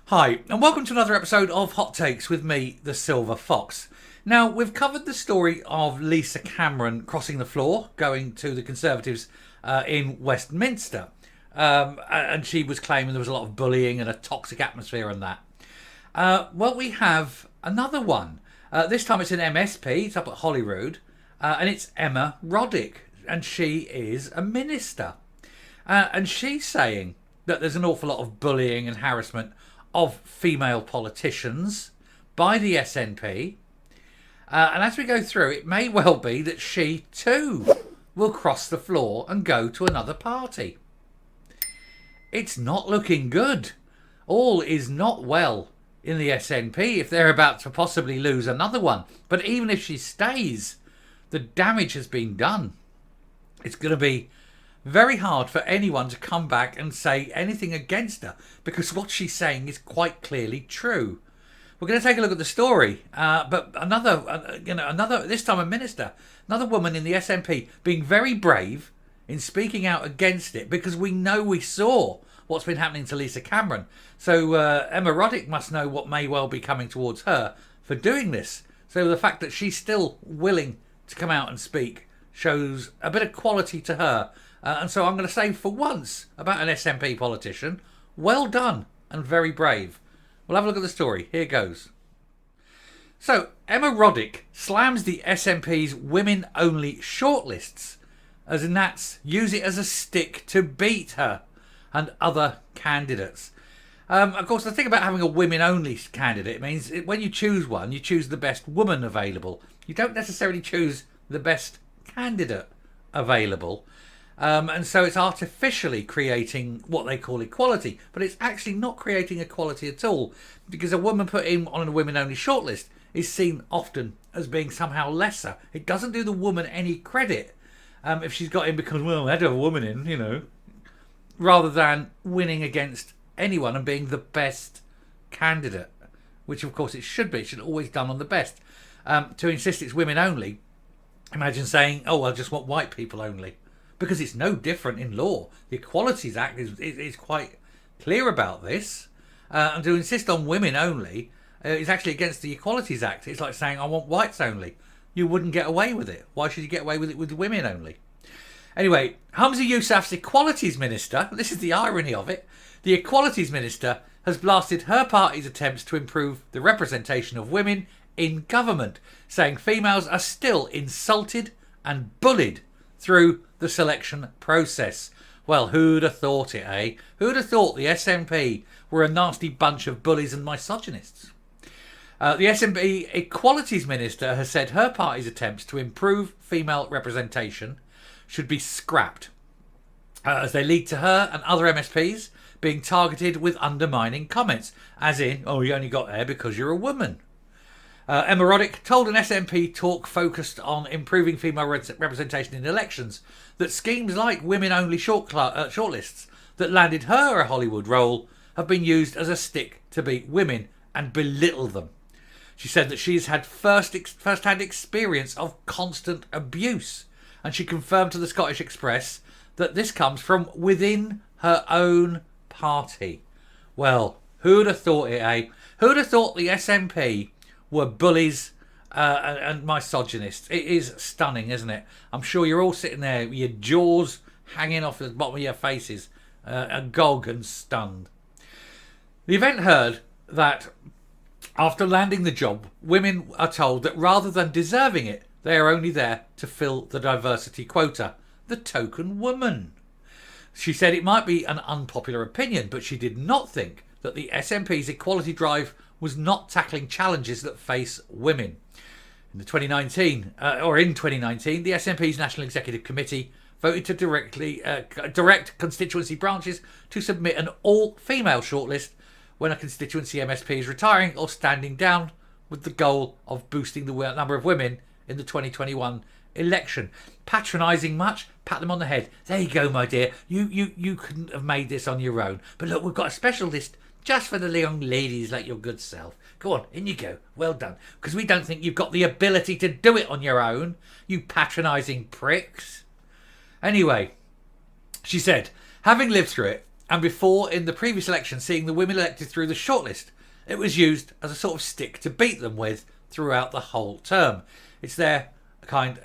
Hi, and welcome to another episode of Hot Takes with me, the Silver Fox. Now, we've covered the story of Lisa Cameron crossing the floor, going to the Conservatives in Westminster. And she was claiming there was a lot of bullying and a toxic atmosphere and that. Well, we have another one. This time it's an MSP, it's up at Holyrood, and it's Emma Roddick, and she is a minister. And she's saying that there's an awful lot of bullying and harassment of female politicians by the SNP. And as we go through, it may well be that she too will cross the floor and go to another party. It's not looking good. All is not well in the SNP if they're about to possibly lose another one. But even if she stays, the damage has been done. It's going to be very hard for anyone to come back and say anything against her, because what she's saying is quite clearly true. We're going to take a look at the story, but another this time a minister, another woman in the SNP being very brave in speaking out against it, because we saw what's been happening to Lisa Cameron. So Emma Roddick must know what may well be coming towards her for doing this. So the fact that she's still willing to come out and speak shows a bit of quality to her. And so I'm going to say for once about an SNP politician, well done and very brave. We'll have a look at the story. Here goes. So Emma Roddick slams the SNP's women-only shortlists, as in that's use it as a stick to beat her and other candidates. Of course, the thing about having a women-only candidate means when you choose one, you choose the best woman available. You don't necessarily choose the best candidate available. And so it's artificially creating what they call equality, but it's actually not creating equality at all, because a woman put in on a women-only shortlist is seen often as being somehow lesser. It doesn't do the woman any credit if she's got in because, well, I had to have a woman in, rather than winning against anyone and being the best candidate, which of course it should be. It should always done on the best. To insist it's women only, imagine saying, oh, I just want white people only. Because it's no different in law. The Equalities Act is quite clear about this. And to insist on women only is actually against the Equalities Act. It's like saying, I want whites only. You wouldn't get away with it. Why should you get away with it with women only? Anyway, Humza Yousaf's Equalities Minister, this is the irony of it, the Equalities Minister has blasted her party's attempts to improve the representation of women in government, saying females are still insulted and bullied through the selection process. Well, who'd have thought it, eh? Who'd have thought the SNP were a nasty bunch of bullies and misogynists? The SNP Equalities Minister has said her party's attempts to improve female representation should be scrapped, as they lead to her and other MSPs being targeted with undermining comments, as in, oh, you only got there because you're a woman. Emma Roddick told an SNP talk focused on improving female representation in elections that schemes like women-only shortlists that landed her a Hollywood role have been used as a stick to beat women and belittle them. She said that she's had first-hand experience of constant abuse, and she confirmed to the Scottish Express that this comes from within her own party. Well, who'd have thought it, eh? Who'd have thought the SNP were bullies and misogynists? It is stunning, isn't it? I'm sure you're all sitting there with your jaws hanging off the bottom of your faces, agog and stunned. The event heard that after landing the job, women are told that rather than deserving it, they are only there to fill the diversity quota, the token woman. She said it might be an unpopular opinion, but she did not think that the SNP's equality drive was not tackling challenges that face women. In 2019, the SNP's National Executive Committee voted to direct constituency branches to submit an all-female shortlist when a constituency MSP is retiring or standing down, with the goal of boosting the number of women in the 2021 election. Patronising much? Pat them on the head. There you go, my dear. You couldn't have made this on your own. But look, we've got a special list just for the young ladies like your good self. Go on, in you go. Well done. Because we don't think you've got the ability to do it on your own, you patronising pricks. Anyway, she said, having lived through it, And before, in the previous election, seeing the women elected through the shortlist, it was used as a sort of stick to beat them with throughout the whole term. It's there to kind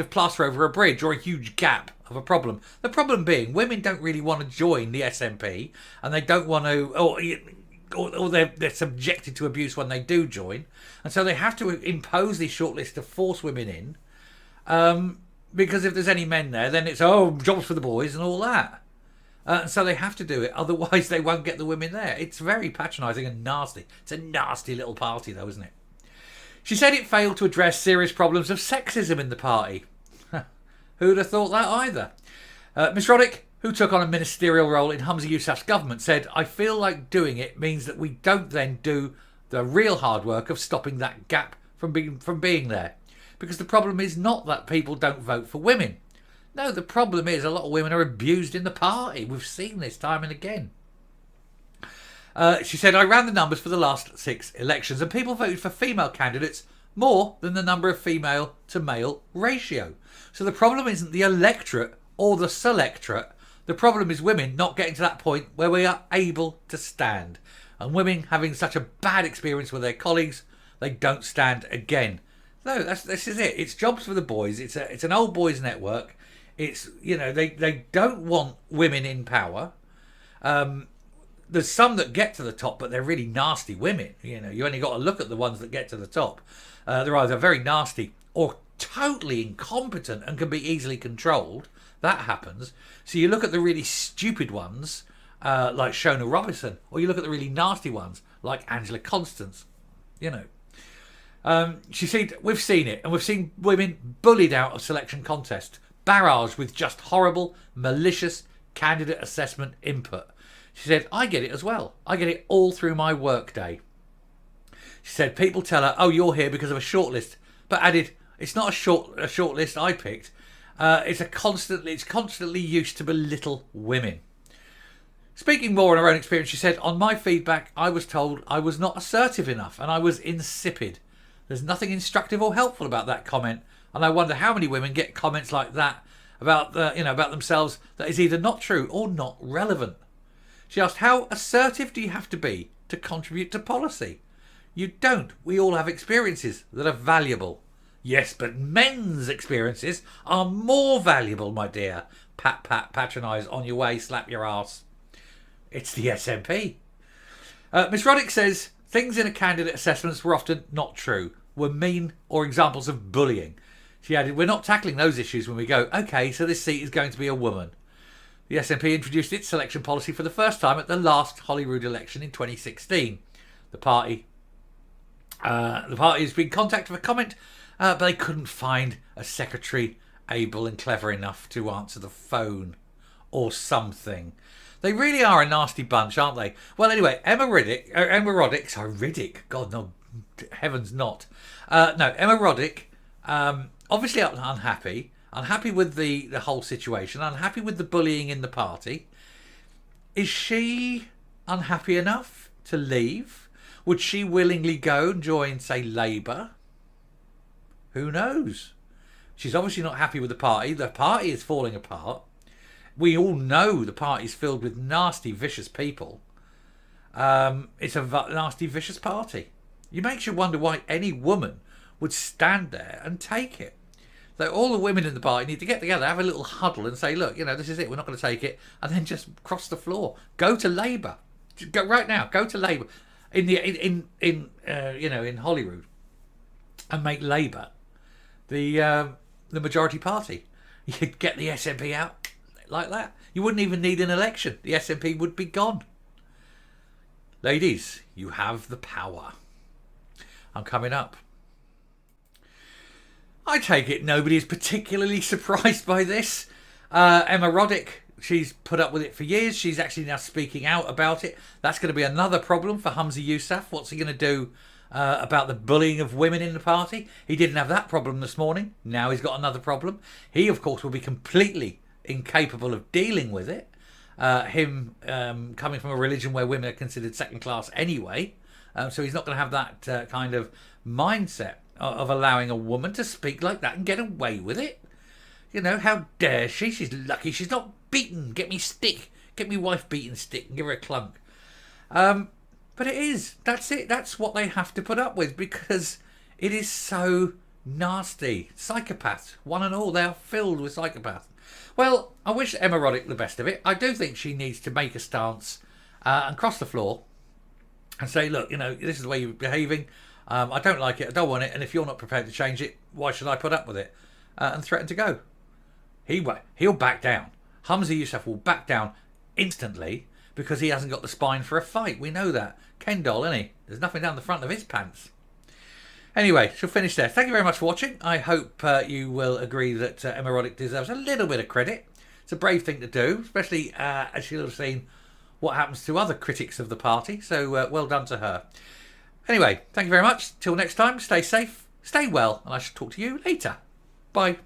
of plaster over a bridge or a huge gap of a problem. The problem being, women don't really want to join the SNP, and they don't want to, or they're subjected to abuse when they do join, and so they have to impose these shortlists to force women in. Because if there's any men there, then it's jobs for the boys and all that. So they have to do it, otherwise they won't get the women there. It's very patronising and nasty. It's a nasty little party, though, isn't it? She said it failed to address serious problems of sexism in the party. Who'd have thought that either? Miss Roddick, who took on a ministerial role in Humza Yousaf's government, said, "I feel like doing it means that we don't then do the real hard work of stopping that gap from being there. Because the problem is not that people don't vote for women. No, the problem is a lot of women are abused in the party. We've seen this time and again." She said, "I ran the numbers for the last 6 elections and people voted for female candidates more than the number of female to male ratio. So the problem isn't the electorate or the selectorate. The problem is women not getting to that point where we are able to stand. And women having such a bad experience with their colleagues, they don't stand again." No, this is it. It's jobs for the boys. It's an old boys network. It's, they don't want women in power. There's some that get to the top, but they're really nasty women. You only got to look at the ones that get to the top. They're either very nasty or totally incompetent and can be easily controlled. That happens. So you look at the really stupid ones, like Shona Robinson, or you look at the really nasty ones, like Angela Constance. She said, "We've seen it, and we've seen women bullied out of selection contests, barraged with just horrible, malicious candidate assessment input." She said, "I get it as well. I get it all through my work day." She said, "People tell her, 'Oh, you're here because of a shortlist,' but added, 'It's not a shortlist I picked. It's constantly used to belittle women.'" Speaking more on her own experience, she said, "On my feedback, I was told I was not assertive enough and I was insipid. There's nothing instructive or helpful about that comment, and I wonder how many women get comments like that about themselves that is either not true or not relevant." She asked, "How assertive do you have to be to contribute to policy? You don't. We all have experiences that are valuable." "Yes, but men's experiences are more valuable, my dear." Pat, patronise, on your way, slap your ass. It's the SNP. Miss Roddick says, "Things in a candidate assessments were often not true, were mean or examples of bullying." She added, "We're not tackling those issues when we go, okay, so this seat is going to be a woman." The SNP introduced its selection policy for the first time at the last Holyrood election in 2016. The party has been contacted for comment, but they couldn't find a secretary able and clever enough to answer the phone or something. They really are a nasty bunch, aren't they? Well, anyway, Emma Roddick, God, no, heavens not. Emma Roddick, obviously unhappy with the whole situation, unhappy with the bullying in the party. Is she unhappy enough to leave? Would she willingly go and join, say, Labour? Who knows? She's obviously not happy with the party. The party is falling apart. We all know the party's filled with nasty, vicious people. It's a nasty, vicious party. It makes you wonder why any woman would stand there and take it. So all the women in the party need to get together, have a little huddle and say, "Look, this is it. We're not going to take it," and then just cross the floor. Go to Labour. Go right now. Go to Labour in Holyrood, and make Labour the majority party. You'd get the SNP out like that. You wouldn't even need an election. The SNP would be gone. Ladies, you have the power. I'm coming up. I take it nobody is particularly surprised by this. Emma Roddick, she's put up with it for years. She's actually now speaking out about it. That's going to be another problem for Humza Yousaf. What's he going to do about the bullying of women in the party? He didn't have that problem this morning. Now he's got another problem. He, of course, will be completely incapable of dealing with it. Him coming from a religion where women are considered second class anyway. So he's not going to have that kind of mindset of allowing a woman to speak like that and get away with it. How dare she? She's lucky she's not beaten. Get me stick. get me wife beating stick and give her a clunk. But it is. That's it. That's what they have to put up with because it is so nasty. Psychopaths, one and all. They are filled with psychopaths. Well, I wish Emma Roddick the best of it. I do think she needs to make a stance and cross the floor and say, look, this is the way you're behaving. I don't like it. I don't want it. And if you're not prepared to change it, why should I put up with it? And threaten to go. He'll back down. Humza Yousaf will back down instantly because he hasn't got the spine for a fight. We know that. Ken doll, isn't he? There's nothing down the front of his pants. Anyway, she'll finish there. Thank you very much for watching. I hope you will agree that Emma Roddick deserves a little bit of credit. It's a brave thing to do, especially as she'll have seen what happens to other critics of the party. So well done to her. Anyway, thank you very much. Till next time, stay safe, stay well, and I shall talk to you later. Bye.